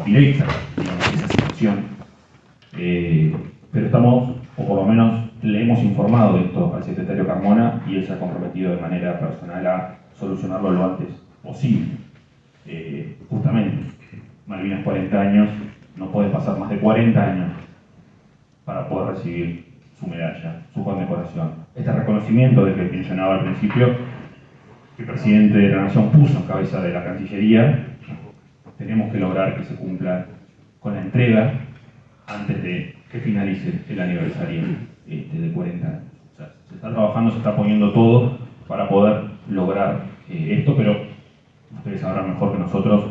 directa, digamos, esa situación. Pero estamos, o por lo menos le hemos informado de esto al secretario Carmona y él se ha comprometido de manera personal a solucionarlo lo antes posible. Justamente, Malvinas 40 años, no puede pasar más de 40 años para poder recibir su medalla, su condecoración. Este reconocimiento del que mencionaba al principio, que el presidente de la Nación puso en cabeza de la Cancillería, tenemos que lograr que se cumpla con la entrega antes de que finalice el aniversario de 40 años. O sea, se está trabajando, se está poniendo todo para poder lograr esto, pero ustedes sabrán mejor que nosotros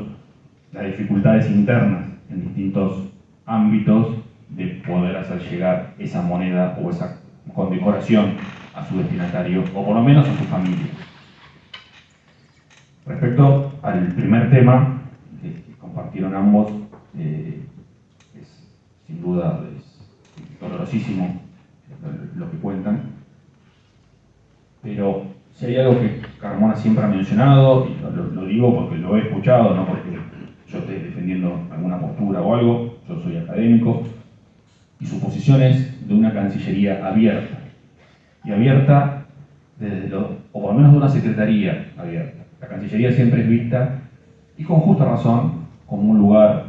las dificultades internas en distintos ámbitos de poder hacer llegar esa moneda o esa condecoración a su destinatario, o por lo menos a su familia. Respecto al primer tema que compartieron ambos, sin duda es dolorosísimo lo que cuentan, pero si hay algo que Carmona siempre ha mencionado, y lo digo porque lo he escuchado, no porque yo esté defendiendo alguna postura o algo, yo soy académico, y su posición es de una Cancillería abierta, y abierta o por lo menos de una Secretaría abierta. La Cancillería siempre es vista, y con justa razón, como un lugar,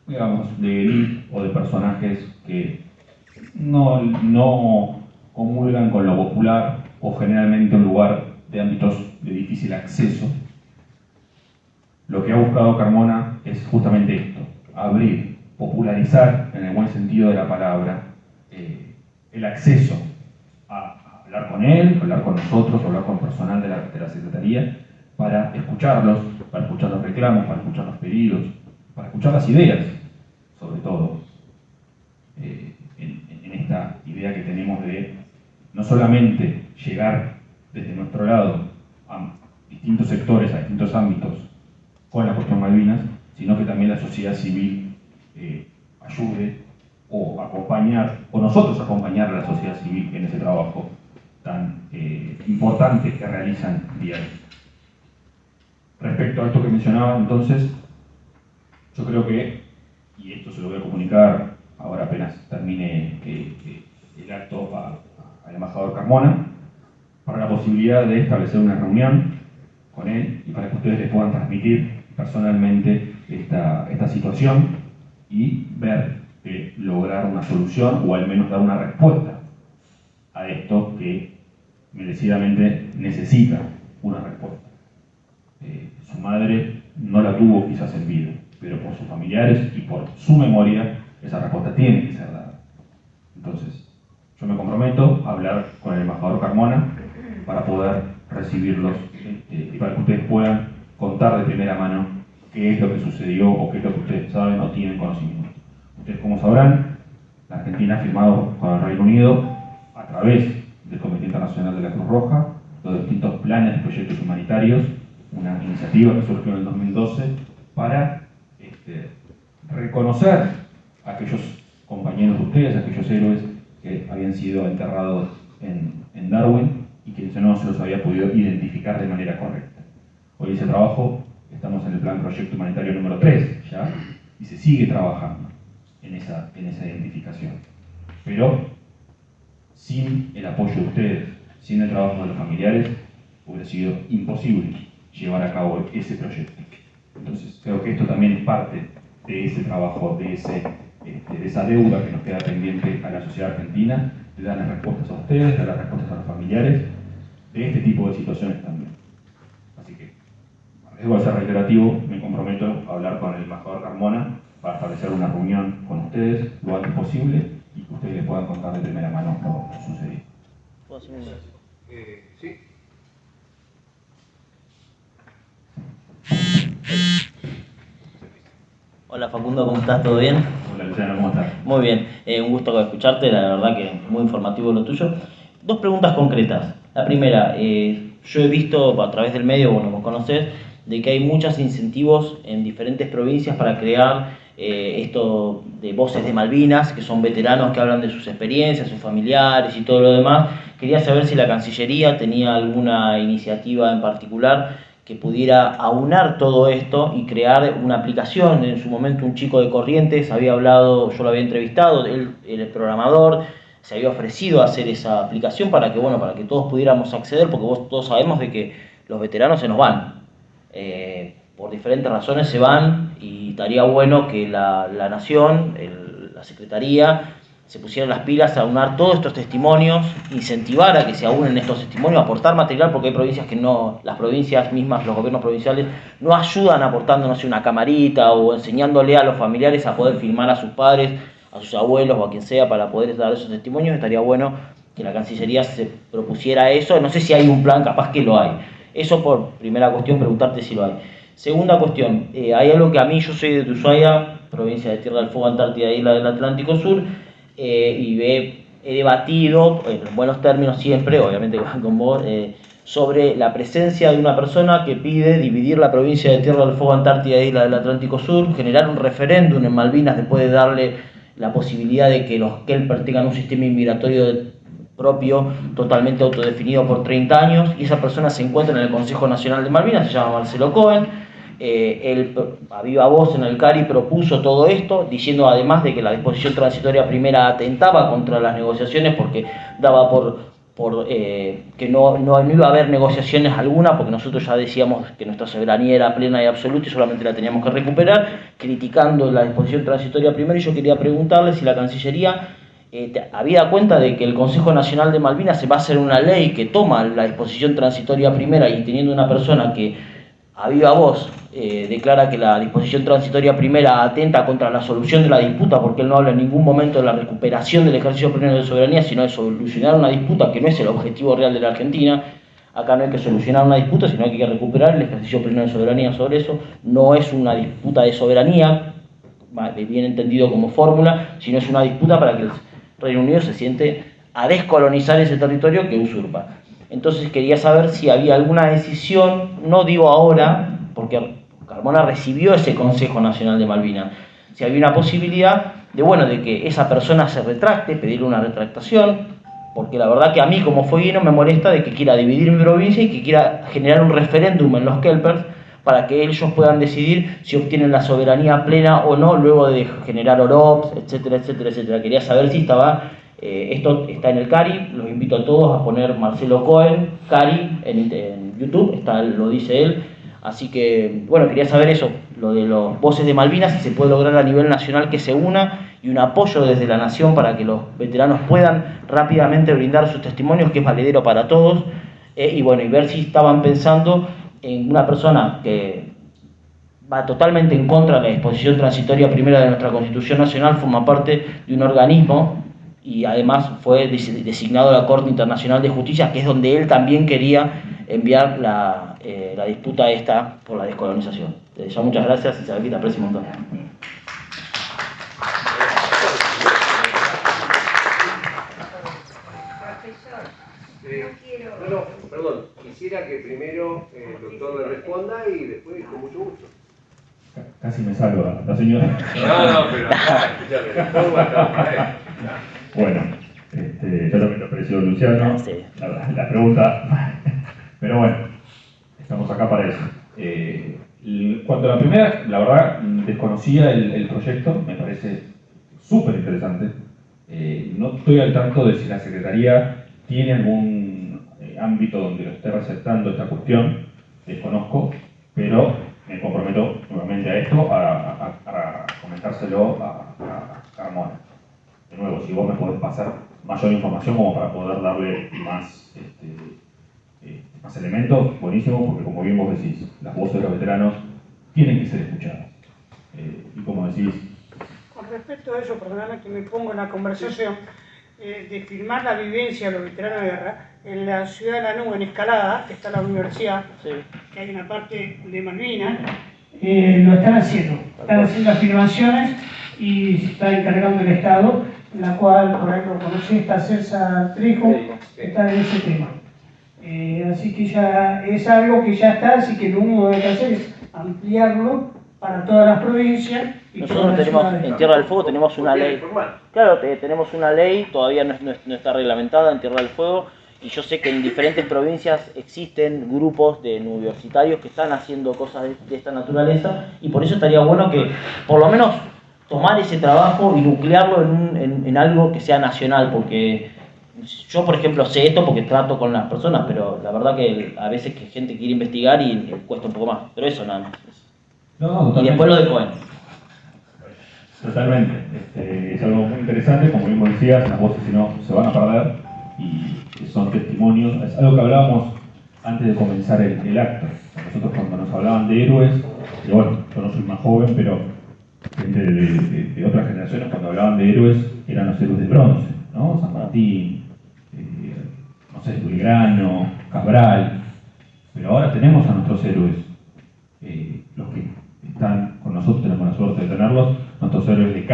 digamos, de élite o de personajes que no comulgan con lo popular, o generalmente un lugar de ámbitos de difícil acceso. Lo que ha buscado Carmona es justamente esto: abrir, popularizar, en el buen sentido de la palabra, el acceso a hablar con él, hablar con nosotros, hablar con el personal de la Secretaría, para escuchar los reclamos, para escuchar los pedidos, para escuchar las ideas, sobre todo, en esta idea que tenemos de no solamente llegar desde nuestro lado a distintos sectores, a distintos ámbitos con la cuestión Malvinas, sino que también la sociedad civil ayude o acompañar, o nosotros acompañar a la sociedad civil en ese trabajo tan importante que realizan diariamente. Respecto a esto que mencionaba, entonces, yo creo que, y esto se lo voy a comunicar ahora apenas termine el acto al embajador Carmona, para la posibilidad de establecer una reunión con él y para que ustedes les puedan transmitir personalmente esta situación y ver de lograr una solución o al menos dar una respuesta a esto que merecidamente necesita una respuesta. Su madre no la tuvo quizás en vida, pero por sus familiares y por su memoria esa respuesta tiene que ser dada. Entonces, yo me comprometo a hablar con el embajador Carmona para poder recibirlos y para que ustedes puedan contar de primera mano qué es lo que sucedió o qué es lo que ustedes saben o tienen conocimiento. Ustedes, como sabrán, la Argentina ha firmado con el Reino Unido, a través del Comité Internacional de la Cruz Roja, los distintos planes de proyectos humanitarios, una iniciativa que surgió en el 2012 para reconocer a aquellos compañeros de ustedes, a aquellos héroes que habían sido enterrados en Darwin y que no se los había podido identificar de manera correcta. Hoy ese trabajo, estamos en el plan proyecto humanitario número 3 ya, y se sigue trabajando en esa identificación. Pero sin el apoyo de ustedes, sin el trabajo de los familiares, hubiera sido imposible llevar a cabo ese proyecto. Entonces creo que esto también es parte de ese trabajo, de esa deuda que nos queda pendiente a la sociedad argentina, de dar las respuestas a ustedes, de dar las respuestas a los familiares, de este tipo de situaciones también. Así que, a riesgo de ser reiterativo, me comprometo a hablar con el embajador Carmona para establecer una reunión con ustedes lo antes posible y que ustedes les puedan contar de primera mano lo sucedido. Sí. Hola Facundo, ¿cómo estás? ¿Todo bien? Hola Luciano, ¿cómo estás? Muy bien, un gusto escucharte, la verdad que muy informativo lo tuyo. Dos preguntas concretas. La primera, yo he visto a través del medio, bueno, vos conocés, de que hay muchos incentivos en diferentes provincias para crear esto de voces de Malvinas, que son veteranos que hablan de sus experiencias, sus familiares y todo lo demás. Quería saber si la Cancillería tenía alguna iniciativa en particular que pudiera aunar todo esto y crear una aplicación. En su momento un chico de Corrientes había hablado, yo lo había entrevistado, él el programador, se había ofrecido a hacer esa aplicación para que, bueno, para que todos pudiéramos acceder, porque todos sabemos de que los veteranos se nos van. Por diferentes razones se van y estaría bueno que la Nación, la Secretaría, se pusieran las pilas a aunar todos estos testimonios, incentivar a que se aunen estos testimonios, aportar material, porque hay provincias que no, las provincias mismas, los gobiernos provinciales, no ayudan aportando, no sé, una camarita o enseñándole a los familiares a poder filmar a sus padres, a sus abuelos o a quien sea para poder dar esos testimonios. Estaría bueno que la Cancillería se propusiera eso. No sé si hay un plan, capaz que lo hay. Eso por primera cuestión, preguntarte si lo hay. Segunda cuestión, hay algo que a mí, yo soy de Ushuaia, provincia de Tierra del Fuego, Antártida, isla del Atlántico Sur, y he debatido, en buenos términos siempre, obviamente con vos, sobre la presencia de una persona que pide dividir la provincia de Tierra del Fuego, Antártida, isla del Atlántico Sur, generar un referéndum en Malvinas después de darle la posibilidad de que los Kelper tengan un sistema inmigratorio propio, totalmente autodefinido por 30 años, y esa persona se encuentra en el Consejo Nacional de Malvinas, se llama Marcelo Cohen. Él, a viva voz en el CARI, propuso todo esto, diciendo además de que la disposición transitoria primera atentaba contra las negociaciones porque daba que no iba a haber negociaciones alguna, porque nosotros ya decíamos que nuestra soberanía era plena y absoluta y solamente la teníamos que recuperar, criticando la disposición transitoria primera. Y yo quería preguntarle si la Cancillería habida cuenta de que el Consejo Nacional de Malvinas se va a hacer una ley que toma la disposición transitoria primera, y teniendo una persona que a viva voz declara que la disposición transitoria primera atenta contra la solución de la disputa, porque él no habla en ningún momento de la recuperación del ejercicio pleno de soberanía, sino de solucionar una disputa que no es el objetivo real de la Argentina. Acá no hay que solucionar una disputa, sino que hay que recuperar el ejercicio pleno de soberanía sobre eso. No es una disputa de soberanía, bien entendido como fórmula, sino es una disputa para que el Reino Unido se siente a descolonizar ese territorio que usurpa. Entonces quería saber si había alguna decisión, no digo ahora, porque Carmona recibió ese Consejo Nacional de Malvinas, si había una posibilidad de que esa persona se retracte, pedirle una retractación, porque la verdad que a mí como fueguino me molesta de que quiera dividir mi provincia y que quiera generar un referéndum en los Kelpers para que ellos puedan decidir si obtienen la soberanía plena o no, luego de generar OROPs, etcétera, etcétera, etcétera. Quería saber si estaba... esto está en el CARI, los invito a todos a poner Marcelo Cohen, CARI, en YouTube, lo dice él. Así que, bueno, quería saber eso, lo de los Voces de Malvinas, si se puede lograr a nivel nacional que se una, y un apoyo desde la Nación para que los veteranos puedan rápidamente brindar sus testimonios, que es valedero para todos, y ver si estaban pensando en una persona que va totalmente en contra de la disposición transitoria primera de nuestra Constitución Nacional, forma parte de un organismo y además fue designado a la Corte Internacional de Justicia, que es donde él también quería enviar la disputa esta por la descolonización. Ya muchas gracias y se te aprecio un montón. Perdón, quisiera que primero el doctor le responda y después con mucho gusto. Casi me salva la señora. No, pero bueno, yo también lo aprecio, Luciano, Sí. la pregunta, pero bueno, estamos acá para eso. Cuando la primera, la verdad, desconocía el proyecto, me parece súper interesante. No estoy al tanto de si la Secretaría tiene algún ámbito donde lo esté receptando esta cuestión, desconozco, pero me comprometo nuevamente a esto, a comentárselo a Carmona. De nuevo, si vos me podés pasar mayor información como para poder darle más elementos, buenísimo, porque como bien vos decís, las voces de los veteranos tienen que ser escuchadas. Y como decís... Con respecto a eso, perdóname que me pongo en la conversación, de filmar la vivencia de los veteranos de guerra, en la ciudad de Lanús, en Escalada, que está la universidad, Sí. que hay una parte de Malvinas, lo están haciendo las filmaciones y se está encargando el Estado, en la cual, por ahí lo conocí, está César Trejo, que está en ese tema. Así que ya es algo que ya está, así que lo único que hay que hacer es ampliarlo para todas las provincias. Y Nosotros tenemos, en Tierra del Fuego tenemos una ley. Claro, tenemos una ley, todavía no está reglamentada en Tierra del Fuego, y yo sé que en diferentes provincias existen grupos de universitarios que están haciendo cosas de esta naturaleza, y por eso estaría bueno que por lo menos tomar ese trabajo y nuclearlo en algo que sea nacional, porque yo, por ejemplo, sé esto porque trato con las personas, pero la verdad que a veces que gente quiere investigar y cuesta un poco más, pero eso nada más. No, Y después lo de Cohen. Totalmente. Es algo muy interesante, como bien decías, las voces si no se van a perder y son testimonios. Es algo que hablábamos antes de comenzar el acto. Nosotros cuando nos hablaban de héroes, y bueno, yo no soy más joven, pero gente de otras generaciones cuando hablaban de héroes eran los héroes de bronce, ¿no? San Martín, no sé, Belgrano, Cabral, pero ahora tenemos a nuestros héroes, los que están con nosotros, tenemos la suerte de tenerlos, nuestros héroes de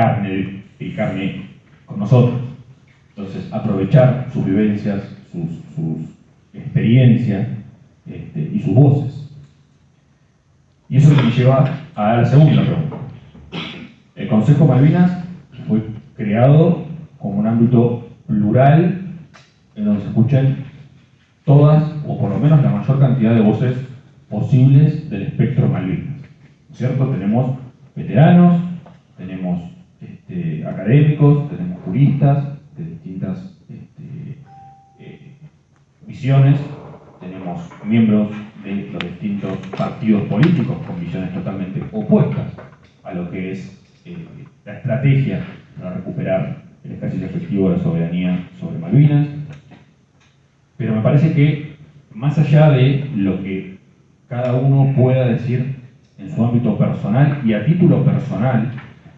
carne con nosotros. Entonces, aprovechar sus vivencias, sus experiencias y sus voces. Y eso me lleva a la segunda pregunta. El Consejo Malvinas fue creado como un ámbito plural en donde se escuchen todas, o por lo menos la mayor cantidad de voces posibles del espectro Malvinas. ¿Cierto? Tenemos veteranos, tenemos académicos, tenemos juristas de distintas visiones, tenemos miembros de los distintos partidos políticos con visiones totalmente opuestas a lo que es la estrategia para recuperar el ejercicio efectivo de la soberanía sobre Malvinas. Pero me parece que, más allá de lo que cada uno pueda decir en su ámbito personal y a título personal,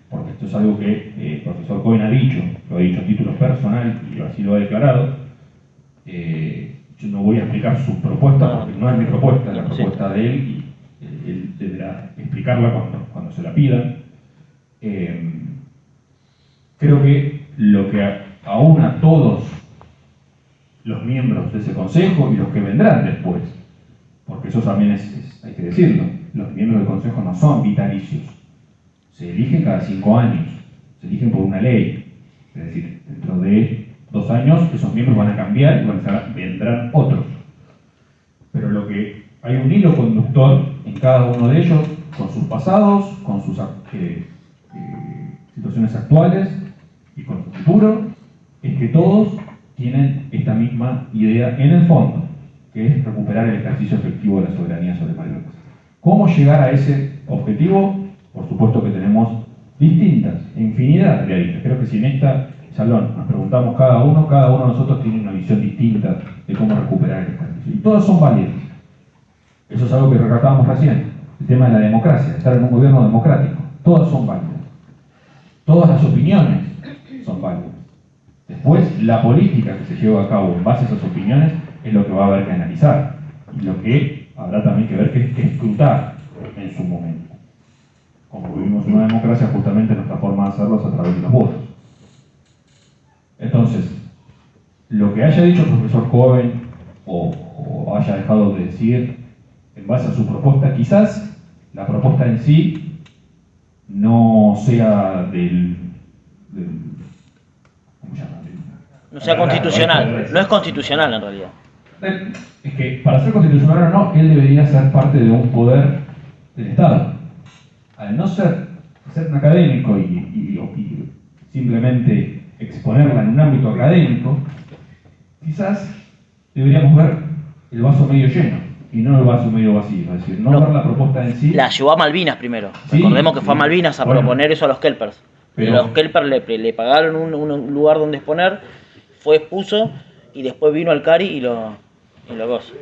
porque esto es algo que el profesor Cohen ha dicho, lo ha dicho a título personal y así lo ha declarado, yo no voy a explicar su propuesta porque no es mi propuesta, es la propuesta de él y él deberá explicarla cuando se la pidan. Creo que lo que aúna a todos los miembros de ese consejo y los que vendrán después, porque eso también hay que decirlo, los miembros del consejo no son vitalicios, se eligen cada 5 años, se eligen por una ley, es decir, dentro de 2 años esos miembros van a cambiar y vendrán otros. Pero lo que hay un hilo conductor en cada uno de ellos, con sus pasados, con sus situaciones actuales y con su futuro, es que todos tienen esta misma idea en el fondo, que es recuperar el ejercicio efectivo de la soberanía sobre Malvinas. ¿Cómo llegar a ese objetivo? Por supuesto que tenemos distintas, infinidad de aristas. Creo que si en este salón nos preguntamos cada uno de nosotros tiene una visión distinta de cómo recuperar el ejercicio. Y todas son válidas. Eso es algo que retratábamos recién, el tema de la democracia, estar en un gobierno democrático. Todas son válidas. Todas las opiniones son válidas. Después, la política que se lleva a cabo en base a esas opiniones es lo que va a haber que analizar y lo que habrá también que ver que escrutar en su momento. Como vivimos en una democracia, justamente nuestra forma de hacerlo es a través de los votos. Entonces, lo que haya dicho el profesor Cohen o haya dejado de decir en base a su propuesta, quizás la propuesta en sí no sea ¿cómo se llama? No sea constitucional, no es constitucional en realidad. Es que para ser constitucional o no, él debería ser parte de un poder del Estado. Al no ser un académico y simplemente exponerla en un ámbito académico, quizás deberíamos ver el vaso medio lleno y no el vaso medio vacío, es decir, no ver la propuesta en sí. La llevó a Malvinas primero. Sí, Recordemos que fue a Malvinas a bueno, proponer eso a los Kelpers. pero Los Kelpers le pagaron un lugar donde exponer, fue expuso y después vino al Cari y lo gozó.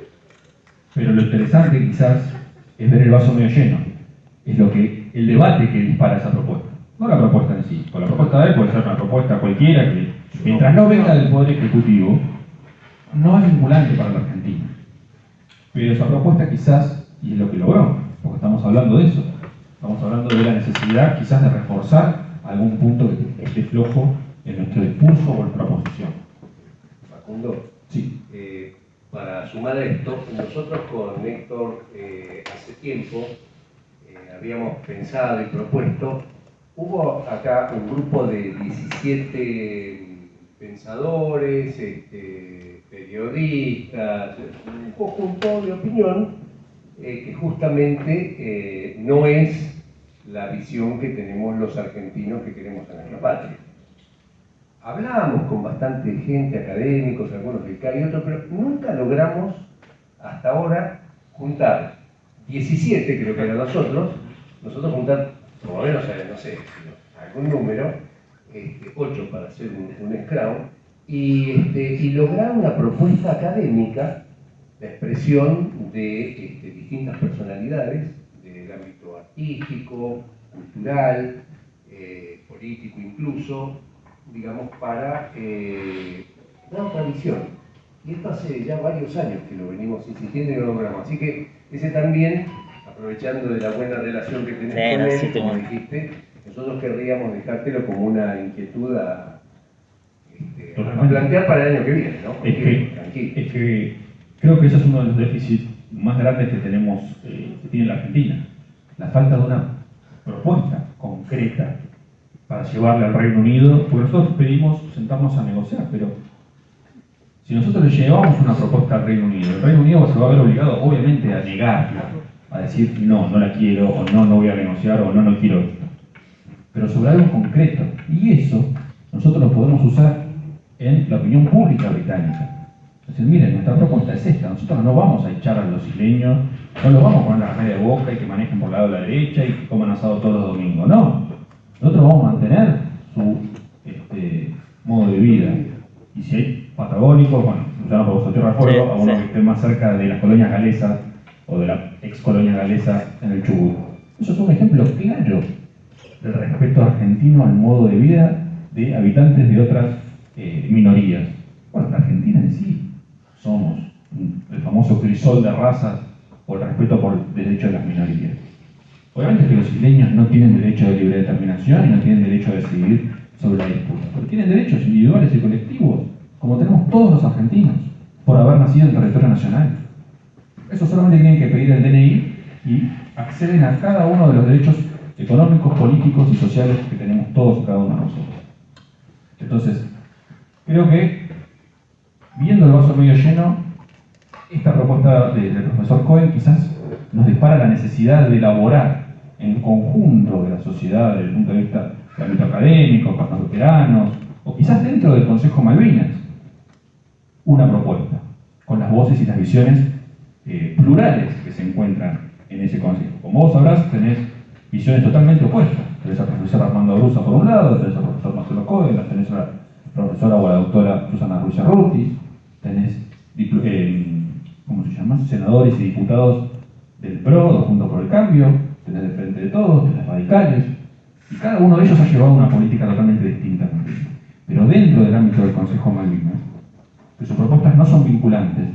Pero lo interesante quizás es ver el vaso medio lleno. Es lo que el debate que dispara esa propuesta. No la propuesta en sí. Con la propuesta de él puede ser una propuesta cualquiera que, mientras no venga del Poder Ejecutivo, no es vinculante para la Argentina. Pero esa propuesta quizás, y es lo que logró, porque estamos hablando de eso, estamos hablando de la necesidad quizás de reforzar algún punto que esté flojo en nuestro discurso o en nuestra posición. Facundo, Sí. para sumar a esto, nosotros con Héctor hace tiempo habíamos pensado y propuesto, hubo acá un grupo de 17 pensadores, periodistas, un conjunto de opinión que justamente no es la visión que tenemos los argentinos que queremos a nuestra patria. Hablábamos con bastante gente, académicos, algunos del CAI y otros, pero nunca logramos hasta ahora juntar 17, creo que eran nosotros juntar, por lo menos, no sé, algún número, 8 para hacer un scrum, y lograr una propuesta académica, la expresión de distintas personalidades del ámbito artístico, cultural, político incluso, digamos, para dar otra visión. Y esto hace ya varios años que lo venimos insistiendo y lo logramos. Así que ese también, aprovechando de la buena relación que tenés con él, como dijiste, nosotros querríamos dejártelo como una inquietud a plantear para el año que viene, ¿no? Es que creo que ese es uno de los déficits más grandes que tenemos, que tiene la Argentina. La falta de una propuesta concreta para llevarle al Reino Unido, porque nosotros pedimos sentarnos a negociar, pero si nosotros le llevamos una propuesta al Reino Unido, el Reino Unido se va a ver obligado obviamente a negarla, a decir no, no la quiero, o no voy a negociar, o no quiero esto. Pero sobre algo concreto, y eso nosotros lo podemos usar en la opinión pública británica. Es decir, miren, nuestra propuesta es esta, nosotros no vamos a echar a los isleños, no los vamos a poner la media de boca y que manejen por el lado de la derecha y que coman asado todos los domingos, no. Nosotros vamos a mantener su modo de vida. Y si hay patagónicos, bueno, ya no podemos Tierra del Fuego, a uno que esté más cerca de las colonias galesas o de la ex colonia galesa en el Chubut. Eso es un ejemplo claro del respeto argentino al modo de vida de habitantes de otras minorías. Bueno, la Argentina en sí somos el famoso crisol de razas por el respeto por el derecho de las minorías. Obviamente que los isleños no tienen derecho de libre determinación y no tienen derecho a decidir sobre la disputa, pero tienen derechos individuales y colectivos, como tenemos todos los argentinos, por haber nacido en territorio nacional. Eso solamente tienen que pedir el DNI y acceden a cada uno de los derechos económicos, políticos y sociales que tenemos todos y cada uno de nosotros. Entonces, creo que, viendo el vaso medio lleno, esta propuesta del profesor Cohen quizás nos dispara la necesidad de elaborar en conjunto de la sociedad, desde el punto de vista del ámbito académico, con los veteranos, o quizás dentro del Consejo Malvinas, una propuesta, con las voces y las visiones plurales que se encuentran en ese consejo. Como vos sabrás, tenés visiones totalmente opuestas. Tenés al profesor Armando Brusa por un lado, tenés al profesor Marcelo Cohen, tenés a la profesora o a la doctora Susana Ruiz Arruti, tenés ¿cómo se llama? Senadores y diputados del PRO, Juntos por el Cambio, tenés del Frente de Todos, tenés radicales, y cada uno de ellos ha llevado una política totalmente distinta también. Pero dentro del ámbito del Consejo Malvinas, que sus propuestas no son vinculantes,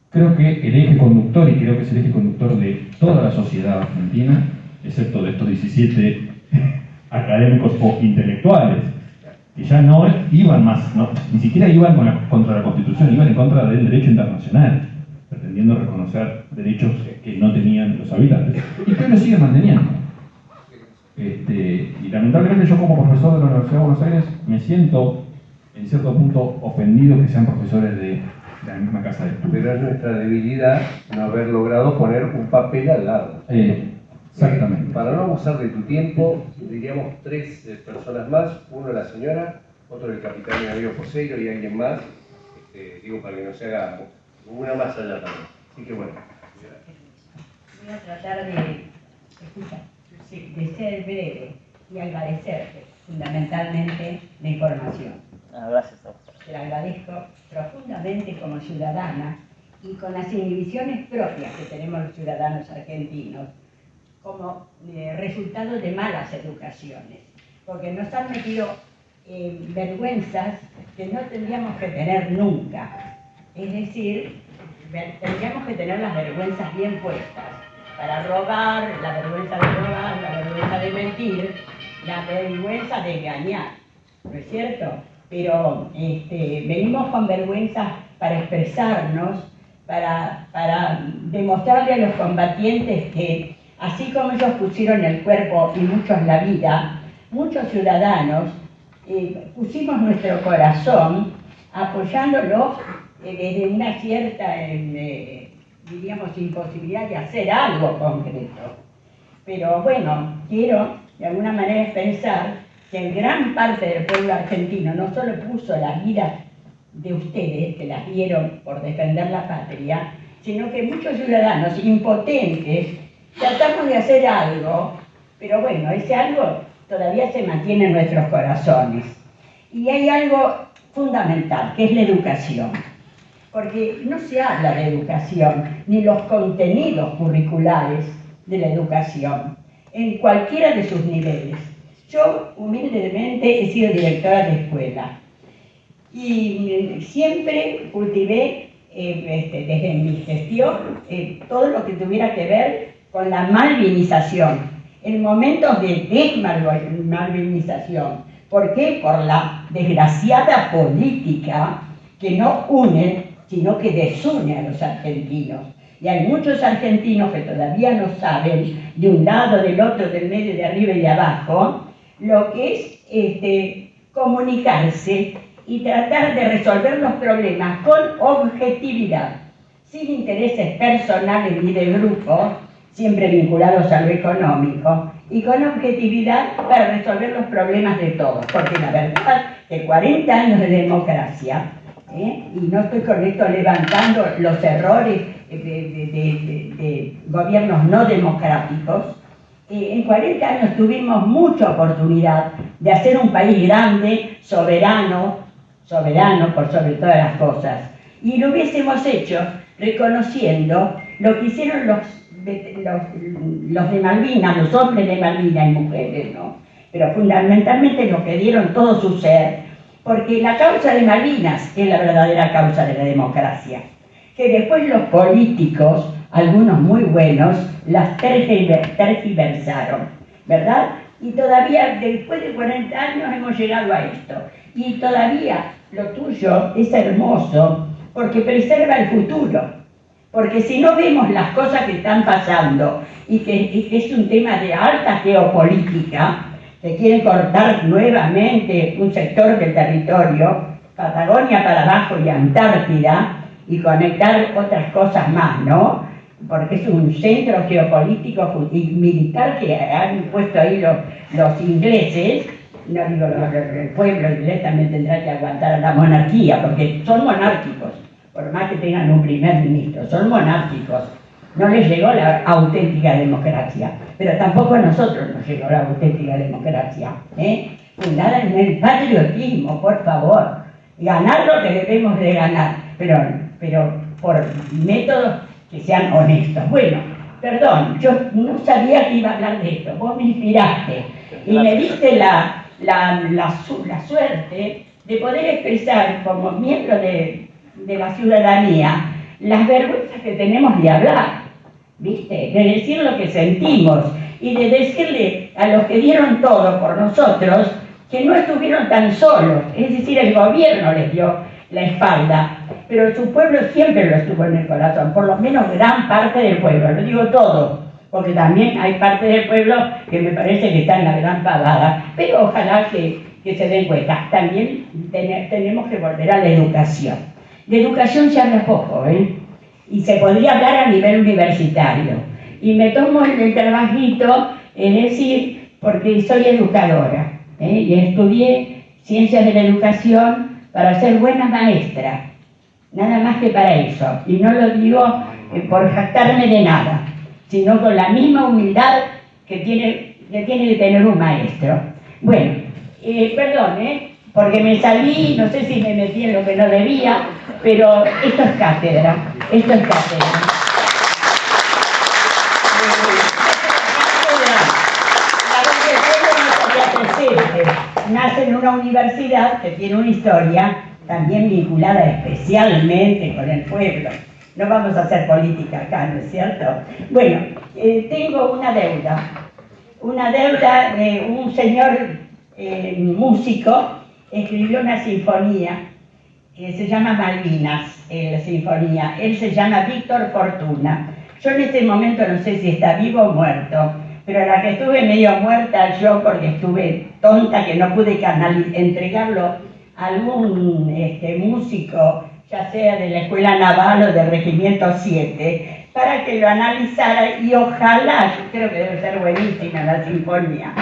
creo que el eje conductor, y creo que es el eje conductor de toda la sociedad argentina, excepto de estos 17 académicos o intelectuales, que ya no iban más, ni siquiera iban contra la Constitución, iban en contra del derecho internacional, pretendiendo reconocer derechos que no tenían los habitantes, y que hoy lo siguen manteniendo. Y lamentablemente yo como profesor de la Universidad de Buenos Aires me siento en cierto punto ofendido que sean profesores de la misma casa de estudios. Pero es nuestra debilidad no haber logrado poner un papel al lado. Exactamente. Para no abusar de tu tiempo, diríamos 3 personas más, uno la señora, otro el capitán y amigo Poseiro y alguien más, digo para que no se haga una más allá también. Así que bueno. Voy a tratar de ser breve y agradecerte fundamentalmente la información. Gracias. Te la agradezco profundamente como ciudadana y con las inhibiciones propias que tenemos los ciudadanos argentinos como resultado de malas educaciones, porque nos han metido vergüenzas que no tendríamos que tener nunca. Es decir, tendríamos que tener las vergüenzas bien puestas para robar, la vergüenza de robar, la vergüenza de mentir, la vergüenza de engañar, ¿no es cierto? Pero venimos con vergüenza para expresarnos, para demostrarle a los combatientes que así como ellos pusieron el cuerpo y muchos la vida, muchos ciudadanos pusimos nuestro corazón apoyándolo desde una cierta, diríamos, imposibilidad de hacer algo concreto. Pero bueno, quiero de alguna manera pensar que gran parte del pueblo argentino no solo puso las vidas de ustedes, que las dieron por defender la patria, sino que muchos ciudadanos impotentes tratamos de hacer algo, pero bueno, ese algo todavía se mantiene en nuestros corazones. Y hay algo fundamental, que es la educación. Porque no se habla de educación, ni los contenidos curriculares de la educación, en cualquiera de sus niveles. Yo, humildemente, he sido directora de escuela y siempre cultivé, desde mi gestión, todo lo que tuviera que ver con la malvinización, en momentos de desmalvinización. ¿Por qué? Por la desgraciada política que no une, sino que desune a los argentinos. Y hay muchos argentinos que todavía no saben, de un lado, del otro, del medio, de arriba y de abajo, lo que es comunicarse y tratar de resolver los problemas con objetividad, sin intereses personales ni de grupo, siempre vinculados a lo económico, y con objetividad para resolver los problemas de todos. Porque la verdad que 40 años de democracia, y no estoy con esto levantando los errores de gobiernos no democráticos, en 40 años tuvimos mucha oportunidad de hacer un país grande, soberano por sobre todas las cosas. Y lo hubiésemos hecho reconociendo lo que hicieron los de Malvinas, los hombres de Malvinas y mujeres, ¿no? Pero fundamentalmente los que dieron todo su ser, porque la causa de Malvinas es la verdadera causa de la democracia, que después los políticos, algunos muy buenos, las tergiversaron, ¿verdad? Y todavía, después de 40 años, hemos llegado a esto. Y todavía lo tuyo es hermoso, porque preserva el futuro. Porque si no vemos las cosas que están pasando, y que es un tema de alta geopolítica, que quieren cortar nuevamente un sector del territorio, Patagonia para abajo y Antártida, y conectar otras cosas más, ¿no? Porque es un centro geopolítico y militar que han puesto ahí los ingleses. No digo, el pueblo inglés también tendrá que aguantar a la monarquía, porque son monárquicos, por más que tengan un primer ministro, son monárquicos. No les llegó la auténtica democracia, pero tampoco a nosotros nos llegó la auténtica democracia, fundada en el patriotismo, por favor. Ganar lo que debemos de ganar, pero por métodos que sean honestos. Bueno, perdón, yo no sabía que iba a hablar de esto, vos me inspiraste y me diste la suerte de poder expresar como miembro de la ciudadanía las vergüenzas que tenemos de hablar, ¿viste? De decir lo que sentimos y de decirle a los que dieron todo por nosotros que no estuvieron tan solos, es decir, el gobierno les dio la espalda, pero su pueblo siempre lo estuvo en el corazón, por lo menos gran parte del pueblo, no digo todo, porque también hay parte del pueblo que me parece que está en la gran pavada, pero ojalá que se den cuenta. También tenemos que volver a la educación. De educación se habla poco, y se podría hablar a nivel universitario. Y me tomo el trabajito, es decir, porque soy educadora, y estudié ciencias de la educación para ser buena maestra, nada más que para eso. Y no lo digo por jactarme de nada, sino con la misma humildad que tiene que tener un maestro. Bueno, perdón, porque me salí, no sé si me metí en lo que no debía, pero esto es cátedra, esto es cátedra. Nace en una universidad que tiene una historia también vinculada especialmente con el pueblo. No vamos a hacer política acá, ¿no es cierto? Bueno, tengo una deuda de un señor músico, escribió una sinfonía que se llama Malvinas, la sinfonía. Él se llama Víctor Fortuna. Yo en este momento no sé si está vivo o muerto, pero la que estuve medio muerta yo porque estuve tonta que no pude entregarlo a algún músico, ya sea de la Escuela Naval o del Regimiento 7, para que lo analizara y ojalá, yo creo que debe ser buenísima la sinfonía,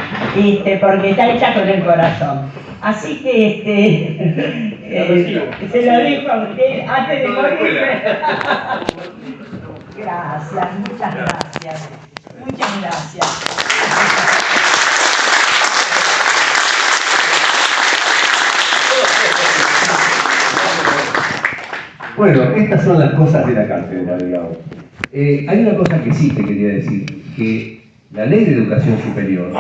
porque está hecha con el corazón. Así que se lo dejo a usted antes de morir. Gracias, muchas gracias. Muchas gracias. Bueno, estas son las cosas de la cátedra, digamos. Hay una cosa que sí te quería decir, que la Ley de Educación Superior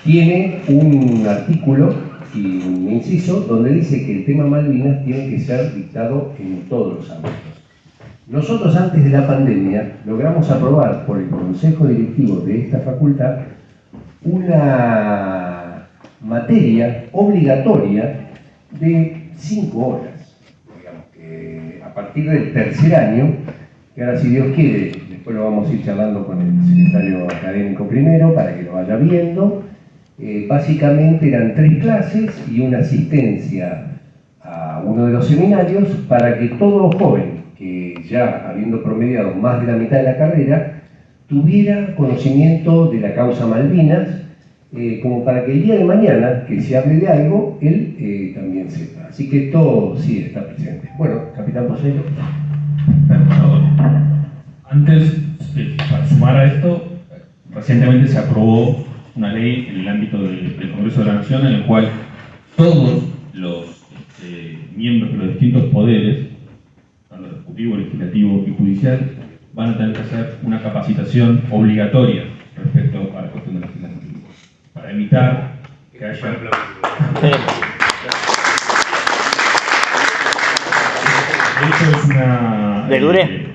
tiene un artículo y un inciso donde dice que el tema Malvinas tiene que ser dictado en todos los ámbitos. Nosotros antes de la pandemia logramos aprobar por el Consejo Directivo de esta facultad una materia obligatoria de 5 horas, digamos que a partir del tercer año, que ahora si Dios quiere, después lo vamos a ir charlando con el secretario académico primero para que lo vaya viendo. Básicamente eran 3 clases y una asistencia a uno de los seminarios para que todo joven que ya habiendo promediado más de la mitad de la carrera tuviera conocimiento de la causa Malvinas, como para que el día de mañana que se hable de algo, él también sepa. Así que esto sí está presente. Bueno, capitán Poseiro. Antes, para sumar a esto, recientemente se aprobó una ley en el ámbito del Congreso de la Nación en el cual todos los miembros de los distintos poderes, tanto ejecutivo, legislativo y judicial, van a tener que hacer una capacitación obligatoria respecto a la cuestión de la legislación, para evitar que haya... Esto es una... ¿De Duré?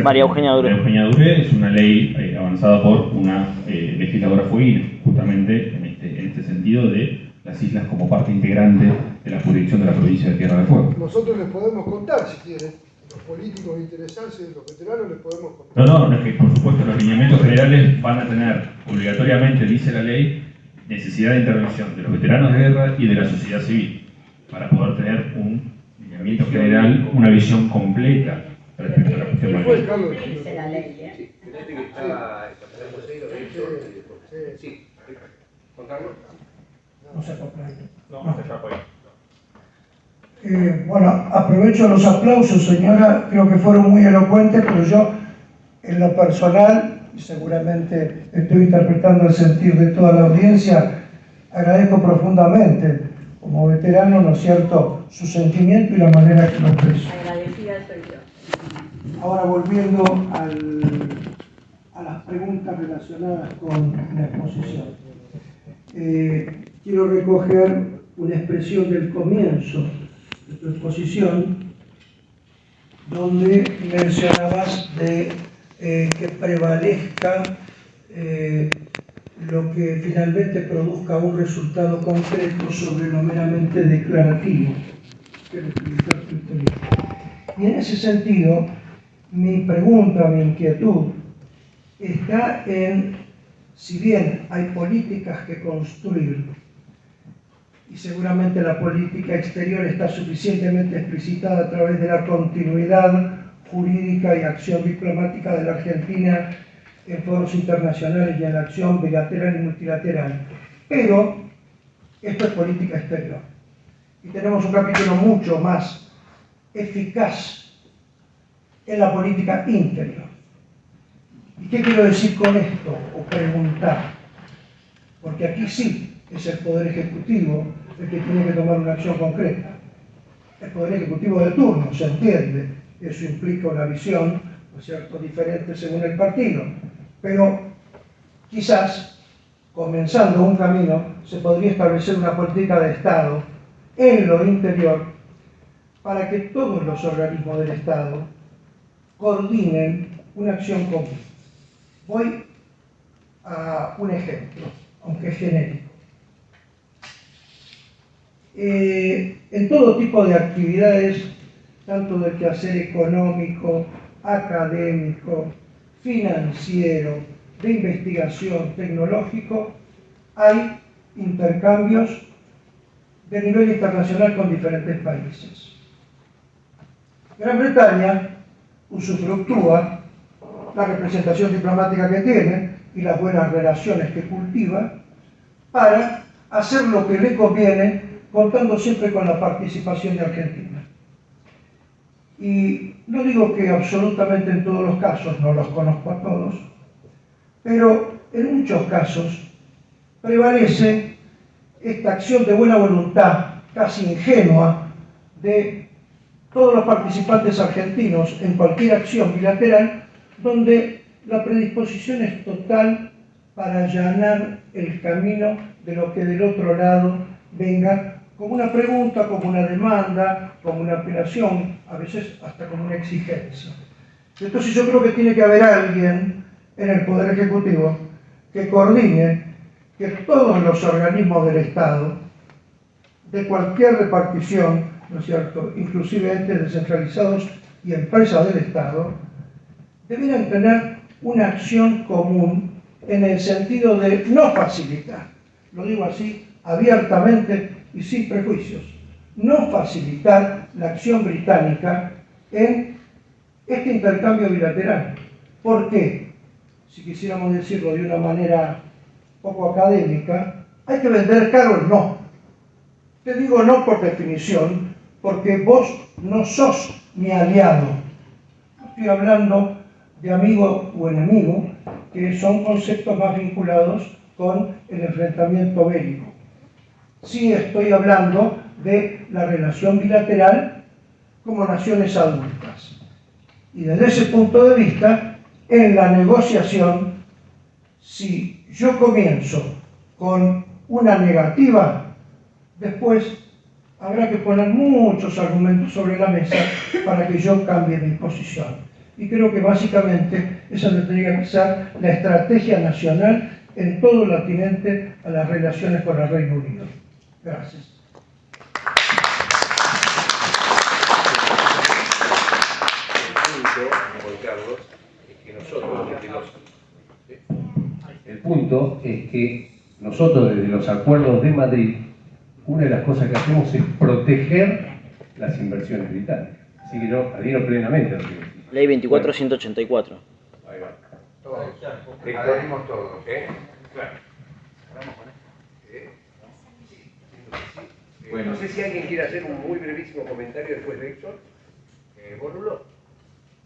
María Eugenia Duré. María Eugenia Duré es una ley avanzada por una legisladora fueguina, justamente en este sentido de las islas como parte integrante de la jurisdicción de la provincia de Tierra del Fuego. Nosotros les podemos contar, si quieren, los políticos interesarse, los veteranos les podemos contar. No, es que por supuesto los lineamientos generales van a tener obligatoriamente, dice la ley, necesidad de intervención de los veteranos de guerra y de la sociedad civil, para poder tener un lineamiento general, una visión completa respecto a la cuestión malvina. Dice la ley, Sí, fíjate que está el Poseiro, de hecho, sí. ¿Juan Carlos? No se comprende. No, está ya por ahí. Bueno, aprovecho los aplausos, señora, creo que fueron muy elocuentes, pero yo, en lo personal, y seguramente estoy interpretando el sentir de toda la audiencia, agradezco profundamente, como veterano, ¿no es cierto?, su sentimiento y la manera que lo expresó. Agradecida soy yo. Ahora volviendo a las preguntas relacionadas con la exposición. Quiero recoger una expresión del comienzo de tu exposición, donde mencionabas de que prevalezca lo que finalmente produzca un resultado concreto sobre lo meramente declarativo. Y en ese sentido, mi pregunta, mi inquietud, está en, si bien hay políticas que construir, y seguramente la política exterior está suficientemente explicitada a través de la continuidad jurídica y acción diplomática de la Argentina en foros internacionales y en la acción bilateral y multilateral. Pero esto es política exterior. Y tenemos un capítulo mucho más eficaz en la política interior. ¿Y qué quiero decir con esto? O preguntar. Porque aquí sí es el Poder Ejecutivo el que tiene que tomar una acción concreta. El Poder Ejecutivo de turno, se entiende. Eso implica una visión, ¿no es cierto?, diferente según el partido. Pero quizás, comenzando un camino, se podría establecer una política de Estado en lo interior para que todos los organismos del Estado coordinen una acción común. Voy a un ejemplo, aunque es genérico. En todo tipo de actividades, tanto del quehacer económico, académico, financiero, de investigación tecnológico, hay intercambios de nivel internacional con diferentes países. Gran Bretaña usufructúa la representación diplomática que tiene y las buenas relaciones que cultiva para hacer lo que le conviene, contando siempre con la participación de Argentina. Y no digo que absolutamente en todos los casos, no los conozco a todos, pero en muchos casos prevalece esta acción de buena voluntad, casi ingenua, de todos los participantes argentinos en cualquier acción bilateral, donde la predisposición es total para allanar el camino de lo que del otro lado venga como una pregunta, como una demanda, como una apelación, a veces hasta como una exigencia. Entonces yo creo que tiene que haber alguien en el Poder Ejecutivo que coordine que todos los organismos del Estado, de cualquier repartición, ¿no es cierto?, inclusive entes descentralizados y empresas del Estado, debieran tener una acción común en el sentido de no facilitar, lo digo así abiertamente y sin prejuicios, no facilitar la acción británica en este intercambio bilateral. ¿Por qué? Si quisiéramos decirlo de una manera poco académica, hay que vender caro el no. Te digo no por definición, porque vos no sos mi aliado. No estoy hablando de amigo o enemigo, que son conceptos más vinculados con el enfrentamiento bélico. Sí estoy hablando de la relación bilateral como naciones adultas. Y desde ese punto de vista, en la negociación, si yo comienzo con una negativa, después habrá que poner muchos argumentos sobre la mesa para que yo cambie mi posición. Y creo que básicamente esa tendría que ser la estrategia nacional en todo lo atinente a las relaciones con el Reino Unido. Gracias. El punto es que nosotros desde los acuerdos de Madrid, una de las cosas que hacemos es proteger las inversiones británicas. Así que yo adhiero plenamente a lo que decís. Ley 24.184. Ahí va. Todos. Adherimos todos. Claro. Bueno, no sé si alguien quiere hacer un muy brevísimo comentario después de Héctor. ¿Vos, Rulo?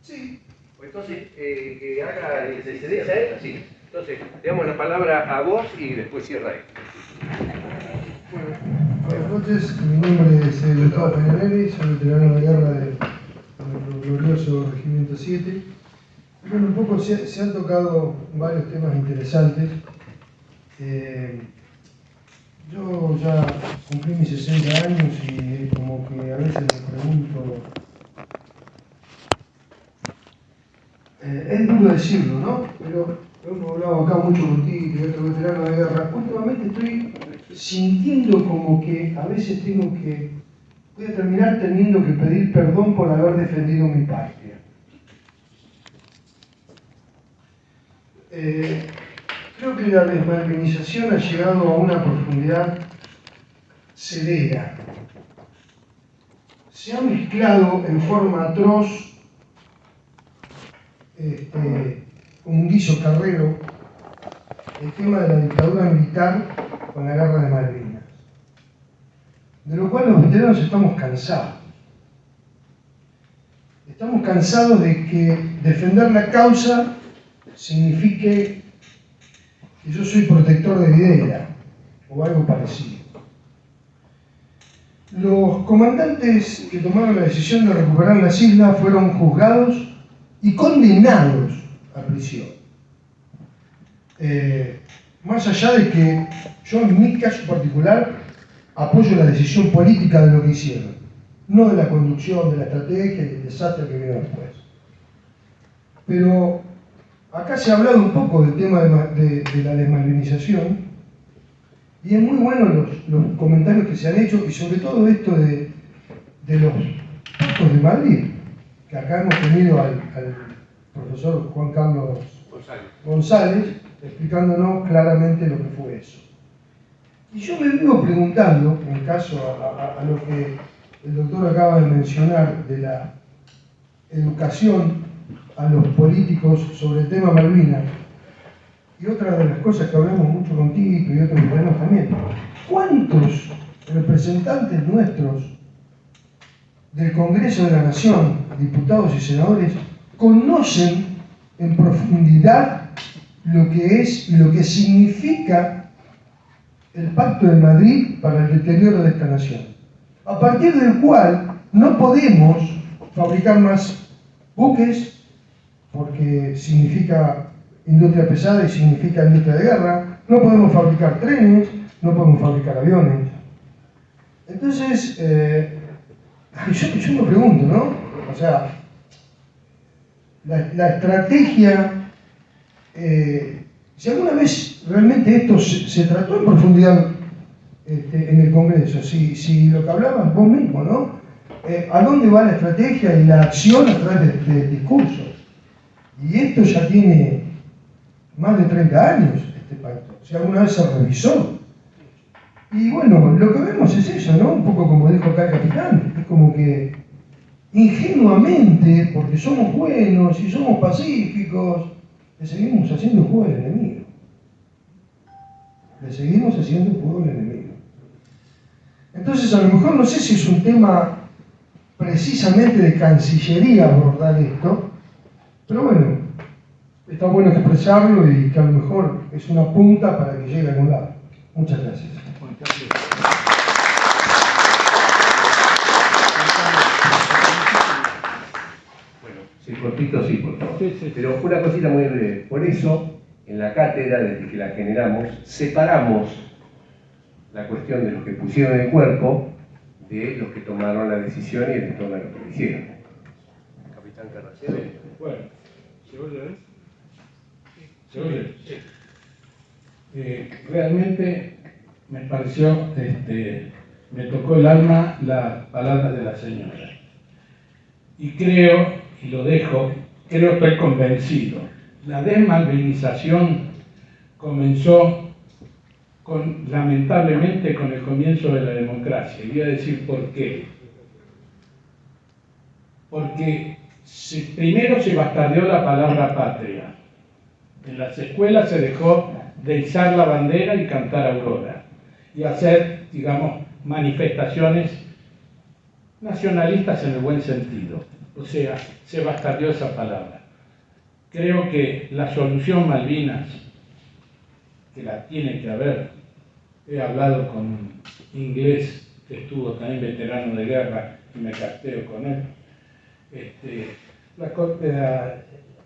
Sí. Pues entonces, que haga se dice a él, sí. Entonces, le damos la palabra a vos y después cierra él. Buenas noches, mi nombre es Gustavo Peñarelli, soy veterano de guerra del glorioso Regimiento 7. Y bueno, un poco se han tocado varios temas interesantes. Yo ya cumplí mis 60 años y como que a veces me pregunto, es duro decirlo, ¿no? Pero hemos hablado acá mucho contigo y otro veterano de guerra. Últimamente estoy sintiendo como que a veces voy a terminar teniendo que pedir perdón por haber defendido mi patria. Creo que la desmalvinización ha llegado a una profundidad severa. Se ha mezclado en forma atroz un guiso carrero el tema de la dictadura militar con la guerra de Malvinas, de lo cual los veteranos estamos cansados. Estamos cansados de que defender la causa signifique que yo soy protector de Videla o algo parecido. Los comandantes que tomaron la decisión de recuperar las islas fueron juzgados y condenados a prisión. Más allá de que yo en mi caso particular apoyo la decisión política de lo que hicieron, no de la conducción, de la estrategia y del desastre que vino después. Pero acá se ha hablado un poco del tema de la desmalvinización y es muy bueno los comentarios que se han hecho y sobre todo esto de los pactos de Madrid, que acá hemos tenido al profesor Juan Carlos González, explicándonos claramente lo que fue eso. Y yo me vivo preguntando, en caso a lo que el doctor acaba de mencionar de la educación a los políticos sobre el tema Malvinas, y otra de las cosas que hablamos mucho con Tito y otros italianos también, ¿cuántos representantes nuestros del Congreso de la Nación, diputados y senadores, conocen en profundidad lo que es y lo que significa el Pacto de Madrid para el deterioro de esta nación? A partir del cual no podemos fabricar más buques, porque significa industria pesada y significa industria de guerra, no podemos fabricar trenes, no podemos fabricar aviones. Entonces, yo me pregunto, ¿no? O sea, la estrategia, si alguna vez realmente esto se trató en profundidad en el Congreso, si lo que hablabas vos mismo, ¿no? ¿A dónde va la estrategia y la acción a través del discurso? Y esto ya tiene más de 30 años, este pacto, si alguna vez se revisó. Y bueno, lo que vemos es eso, ¿no? Un poco como dijo acá el capitán, es como que ingenuamente, porque somos buenos y somos pacíficos, le seguimos haciendo el juego al enemigo. Le seguimos haciendo el juego al enemigo. Entonces, a lo mejor no sé si es un tema precisamente de Cancillería abordar esto, pero bueno, está bueno expresarlo y que a lo mejor es una punta para que llegue a algún lado. Muchas gracias. Bueno, sí, cortito, sí, por favor. Pero una cosita muy breve. Por eso, en la cátedra, desde que la generamos, separamos la cuestión de los que pusieron el cuerpo de los que tomaron la decisión y el entorno de lo que hicieron. Capitán Carracero. Bueno, ¿se oye? ¿Se oye? Realmente me pareció, me tocó el alma la palabra de la señora. Y creo, y lo dejo, estoy convencido, la desmalvinización comenzó lamentablemente con el comienzo de la democracia. Y voy a decir por qué. Porque primero se bastardeó la palabra patria. En las escuelas se dejó de izar la bandera y cantar aurora y hacer, digamos, manifestaciones nacionalistas en el buen sentido. O sea, se bastardeó esa palabra. Creo que la solución Malvinas, que la tiene que haber, he hablado con un inglés que estuvo también veterano de guerra y me casteo con él,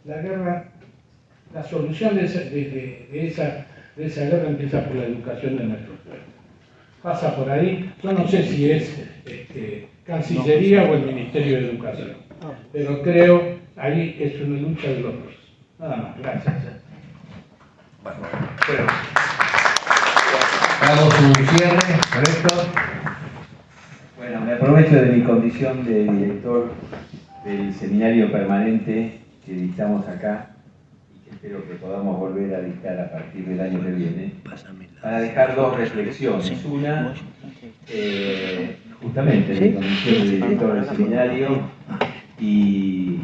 la guerra, la solución de esa guerra empieza por la educación de nuestros pueblos. Pasa por ahí, yo no sé si es Cancillería o el Ministerio de Educación, pero creo ahí es una lucha de los dos. Nada más, gracias. Bueno, hagamos un cierre, ¿correcto? Bueno, me aprovecho de mi condición de director del seminario permanente que dictamos acá y que espero que podamos volver a dictar a partir del año que viene, para dejar dos reflexiones. Una, justamente de mi condición de director del seminario y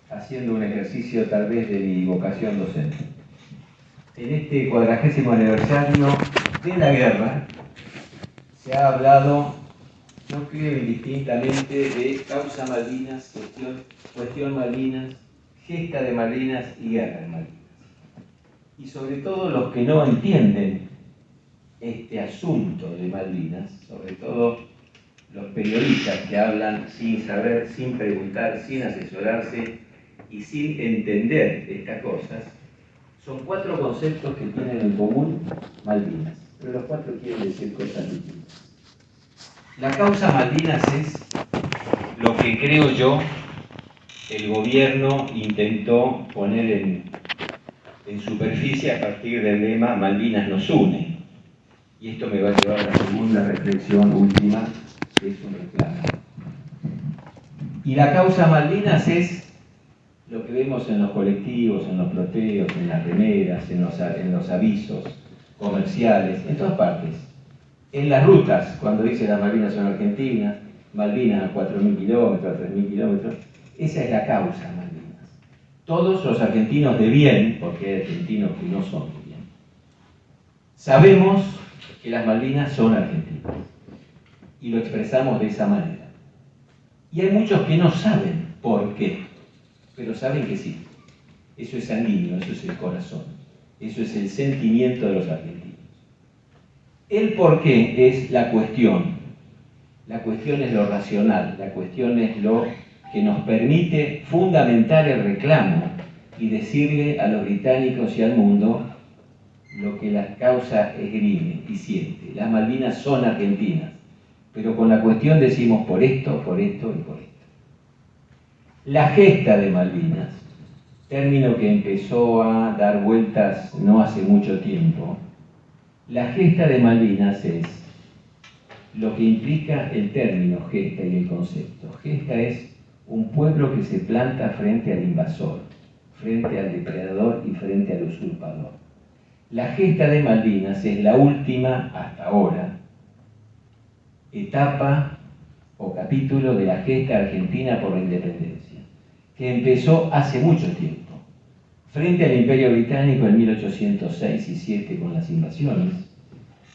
haciendo un ejercicio tal vez de mi vocación docente. En este 40º aniversario de la guerra se ha hablado, yo creo indistintamente, de causa Malvinas, cuestión Malvinas, gesta de Malvinas y guerra de Malvinas. Y sobre todo los que no entienden este asunto de Malvinas, sobre todo los periodistas que hablan sin saber, sin preguntar, sin asesorarse y sin entender estas cosas, son 4 conceptos que tienen en común Malvinas, pero los 4 quieren decir cosas distintas. La causa Malvinas es lo que creo yo el gobierno intentó poner en superficie a partir del lema Malvinas nos une. Y esto me va a llevar a la segunda reflexión última, que es un reclamo. Y la causa Malvinas es lo que vemos en los colectivos, en los ploteos, en las remeras, en los avisos comerciales, en todas partes. En las rutas, cuando dice las Malvinas son argentinas, Malvinas a 4.000 kilómetros, a 3.000 kilómetros, esa es la causa, Malvinas. Todos los argentinos de bien, porque hay argentinos que no son de bien, sabemos que las Malvinas son argentinas y lo expresamos de esa manera. Y hay muchos que no saben por qué, pero saben que sí. Eso es sanguíneo, eso es el corazón, eso es el sentimiento de los argentinos. El por qué es la cuestión. La cuestión es lo racional, la cuestión es lo que nos permite fundamentar el reclamo y decirle a los británicos y al mundo lo que la causa esgrime y siente. Las Malvinas son argentinas, pero con la cuestión decimos por esto y por esto. La gesta de Malvinas, término que empezó a dar vueltas no hace mucho tiempo, la gesta de Malvinas es lo que implica el término gesta y el concepto. Gesta es un pueblo que se planta frente al invasor, frente al depredador y frente al usurpador. La gesta de Malvinas es la última, hasta ahora, etapa o capítulo de la gesta argentina por la independencia, que empezó hace mucho tiempo. Frente al Imperio Británico en 1806 y 7 con las invasiones,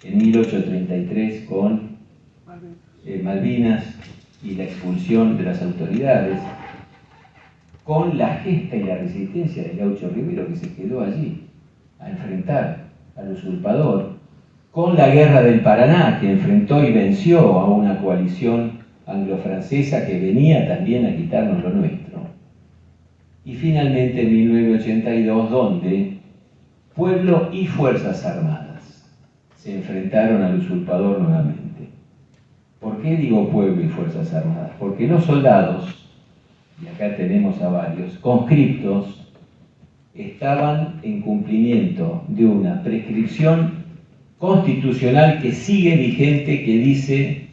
en 1833 con Malvinas y la expulsión de las autoridades, con la gesta y la resistencia del Gaucho Rivero que se quedó allí a enfrentar al usurpador, con la guerra del Paraná que enfrentó y venció a una coalición anglo-francesa que venía también a quitarnos lo nuestro. Y finalmente en 1982, donde pueblo y fuerzas armadas se enfrentaron al usurpador nuevamente. ¿Por qué digo pueblo y fuerzas armadas? Porque los soldados, y acá tenemos a varios, conscriptos, estaban en cumplimiento de una prescripción constitucional que sigue vigente, que dice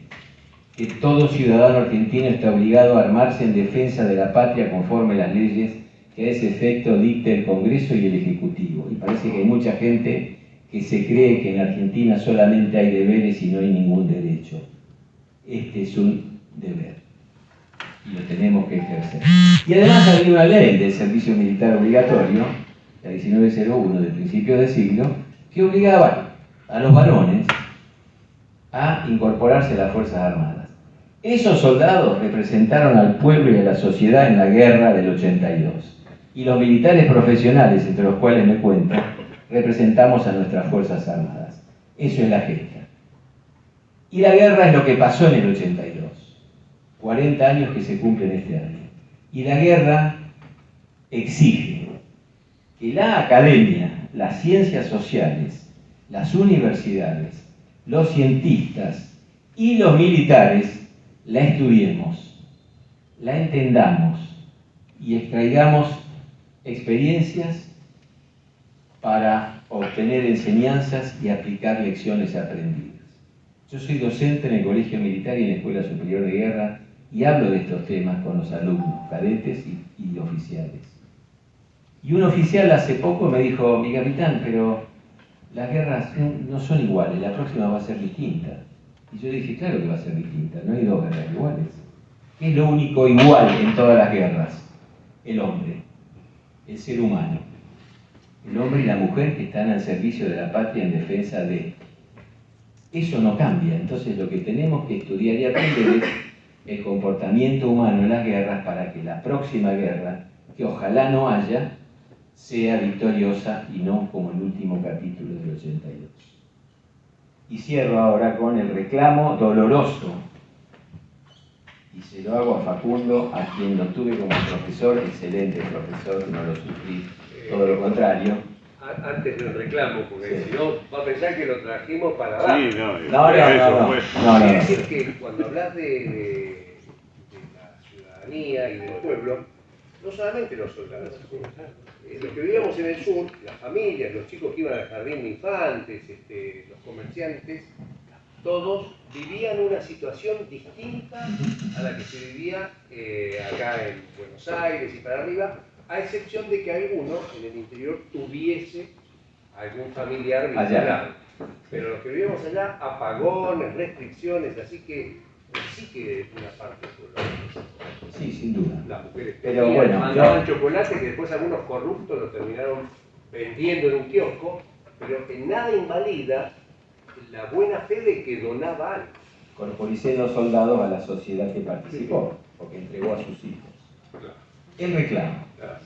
que todo ciudadano argentino está obligado a armarse en defensa de la patria conforme a las leyes que a ese efecto dicta el Congreso y el Ejecutivo. Y parece que hay mucha gente que se cree que en Argentina solamente hay deberes y no hay ningún derecho. Este es un deber y lo tenemos que ejercer. Y además hay una ley del servicio militar obligatorio, la 1901 del principio de siglo, que obligaba a los varones a incorporarse a las Fuerzas Armadas. Esos soldados representaron al pueblo y a la sociedad en la guerra del 82. Y los militares profesionales, entre los cuales me cuento, representamos a nuestras Fuerzas Armadas. Eso es la gesta. Y la guerra es lo que pasó en el 82. 40 años que se cumplen este año. Y la guerra exige que la academia, las ciencias sociales, las universidades, los cientistas y los militares la estudiemos, la entendamos y extraigamos experiencias para obtener enseñanzas y aplicar lecciones aprendidas. Yo soy docente en el Colegio Militar y en la Escuela Superior de Guerra y hablo de estos temas con los alumnos, cadetes y oficiales. Y un oficial hace poco me dijo, mi capitán, pero las guerras no son iguales, la próxima va a ser distinta. Y yo dije, claro que va a ser distinta, no hay dos guerras iguales. ¿Qué es lo único igual en todas las guerras? El hombre, el ser humano. El hombre y la mujer que están al servicio de la patria en defensa de... Eso no cambia, entonces lo que tenemos que estudiar y aprender es el comportamiento humano en las guerras para que la próxima guerra, que ojalá no haya, sea victoriosa y no como el último capítulo del 82. Y cierro ahora con el reclamo doloroso, y se lo hago a Facundo, a quien lo tuve como profesor, excelente profesor, no lo sufrí, todo lo contrario. Antes del reclamo, porque si no va a pensar que lo trajimos para abajo. Sí, no. No. Es decir, que cuando hablas de la ciudadanía y del pueblo, no solamente los soldados, los que vivíamos en el sur, las familias, los chicos que iban al jardín de infantes, los comerciantes, todos vivían una situación distinta a la que se vivía acá en Buenos Aires y para arriba, a excepción de que alguno en el interior tuviese algún familiar vinculado. Pero los que vivimos allá, apagones, restricciones, así que sí que es una parte del. Sí, sin duda. Las mujeres pero bueno, mandaban chocolate que después algunos corruptos lo terminaron vendiendo en un kiosco, pero que nada invalida la buena fe de que donaba algo. Corporicé 2 soldados a la sociedad que participó, porque entregó a sus hijos. Claro. El reclamo. Claro.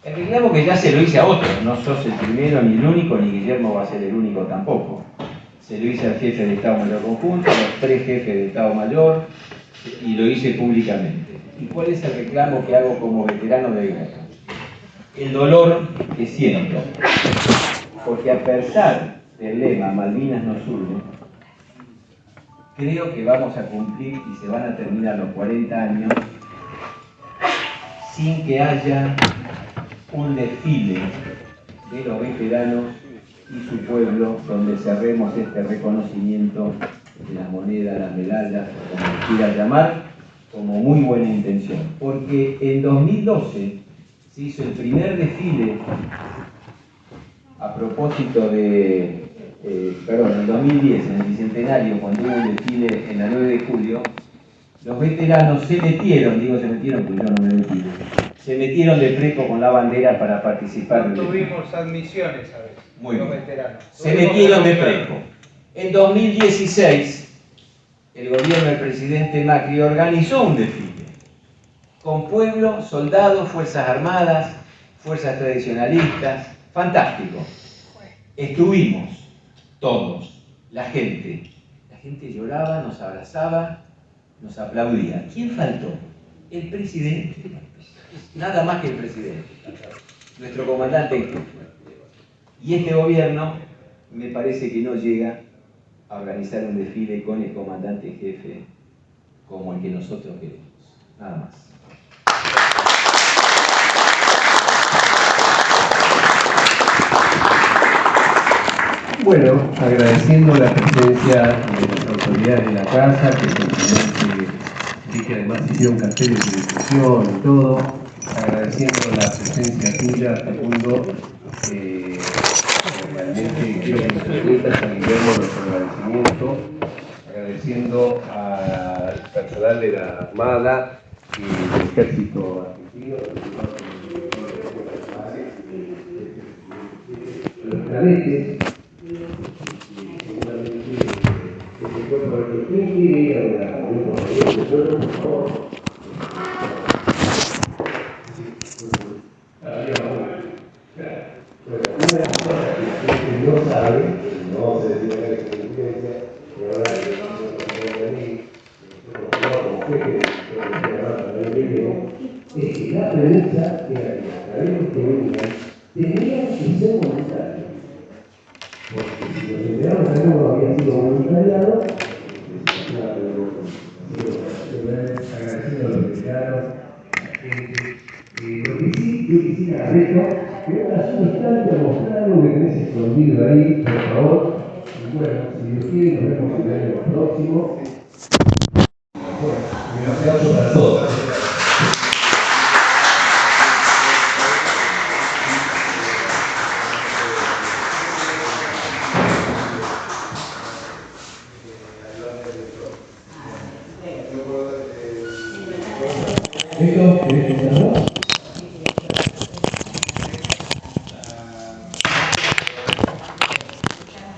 El reclamo que ya se lo hice a otros, no sos el primero ni el único, ni Guillermo va a ser el único tampoco. Se lo hice al jefe de Estado Mayor Conjunto, a los 3 jefes de Estado Mayor, y lo hice públicamente. ¿Y cuál es el reclamo que hago como veterano de guerra? El dolor que siento, porque a pesar del lema Malvinas nos une, creo que vamos a cumplir y se van a terminar los 40 años sin que haya un desfile de los veteranos y su pueblo donde cerremos este reconocimiento de las monedas, las medallas, como quieras llamar, como muy buena intención. Porque en 2012 se hizo el primer desfile a propósito de, en 2010, en el Bicentenario, cuando hubo un desfile en la 9 de julio, los veteranos se metieron, digo se metieron porque yo no me metí, se metieron de preco con la bandera para participar. No tuvimos admisiones a veces, muy los bien. veteranos. Se metieron de preco. En 2016, el gobierno del presidente Macri organizó un desfile con pueblo, soldados, fuerzas armadas, fuerzas tradicionalistas, fantástico. Estuvimos todos, la gente lloraba, nos abrazaba, nos aplaudía. ¿Quién faltó? El presidente, nada más que el presidente, nuestro comandante. Y este gobierno me parece que no llega a organizar un desfile con el comandante jefe como el que nosotros queremos. Nada más. Bueno, agradeciendo la presencia de las autoridades de la casa, que simplemente vi que además hicieron carteles de difusión y todo, agradeciendo la presencia tuya, Facundo, realmente quiero que nos transmitas a Guillermo nuestro agradecimiento, agradeciendo al personal de la Armada y del Ejército Argentino, los cadetes, no sabe, no se tiene la experiencia, pero ahora es que la premisa era que los cadetes que venían tenían que ser voluntarios. Porque si los veteranos que no habían sido voluntariados, agradeciendo a los veteranos, lo que sí yo quisiera, Reto, que hagas un instante a mostrar algo que tenés escondido ahí, por favor. Y bueno, si Dios quiere, nos vemos el año próximo. Bueno, un aplauso para todos.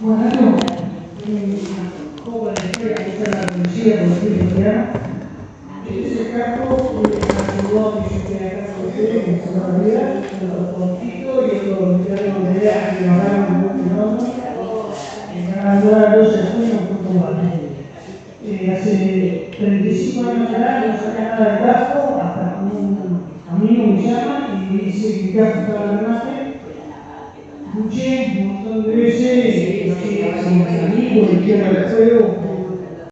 Bueno, como la historia que está en la policía, por decirlo ya, ese caso ayudó a que yo esté acá con ustedes, que se llama Vida, los Pontito y los veteranos de allá que hablaron de un fenómeno, que ganando a 12 años un poco más. Hace 35 años atrás no saca nada de gasto, hasta un amigo me llama y dice que gasto estaba en el remate. Escuché un montón de veces que como amigos de izquierda del fuego